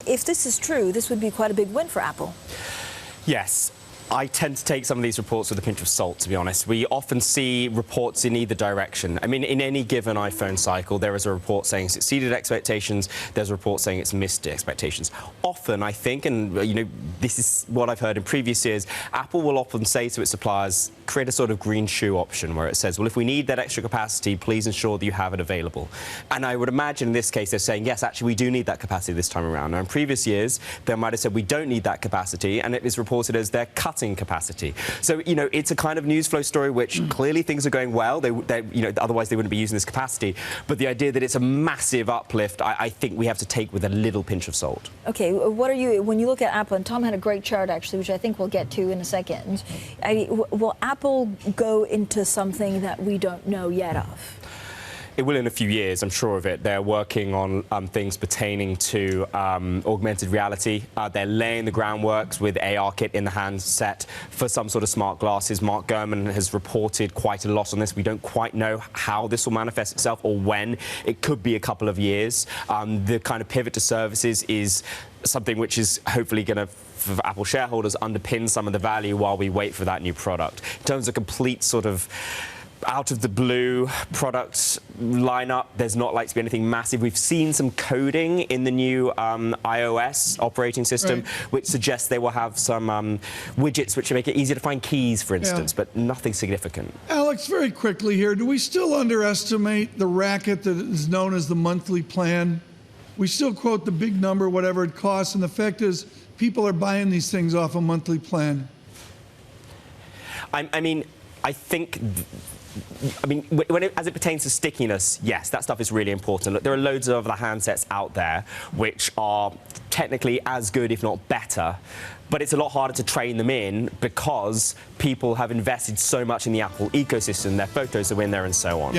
if this is true, this would be quite a big win for Apple. Yes. I tend to take some of these reports with a pinch of salt, to be honest. We often see reports in either direction. I mean, in any given iPhone cycle, there is a report saying it's exceeded expectations. There's a report saying it's missed expectations. Often, I think, and this is what I've heard in previous years, Apple will often say to its suppliers, create a sort of green shoe option where it says, well, if we need that extra capacity, please ensure that you have it available. And I would imagine in this case, they're saying, yes, actually, we do need that capacity this time around. Now, in previous years, they might have said, we don't need that capacity, and it is reported as they're cutting capacity. So, it's a kind of news flow story which clearly things are going well. Otherwise they wouldn't be using this capacity. But the idea that it's a massive uplift, I think we have to take with a little pinch of salt. Okay, when you look at Apple, and Tom had a great chart actually, which I think we'll get to in a second. Will Apple go into something that we don't know yet of? It will in a few years, I'm sure of it. They're working on things pertaining to augmented reality. They're laying the groundworks with ARKit in the handset for some sort of smart glasses. Mark Gurman has reported quite a lot on this. We don't quite know how this will manifest itself or when. It could be a couple of years. The kind of pivot to services is something which is hopefully going to, for Apple shareholders, underpin some of the value while we wait for that new product. In terms of complete sort of out-of-the-blue product lineup, there's not likely to be anything massive. We've seen some coding in the new iOS operating system, which suggests they will have some widgets which make it easier to find keys, for instance, but nothing significant. Alex, very quickly here, do we still underestimate the racket that is known as the monthly plan? We still quote the big number, whatever it costs, and the fact is people are buying these things off a monthly plan. I think as it pertains to stickiness, yes, that stuff is really important. Look, there are loads of other handsets out there which are technically as good, if not better, but it's a lot harder to train them in because people have invested so much in the Apple ecosystem, their photos are in there and so on.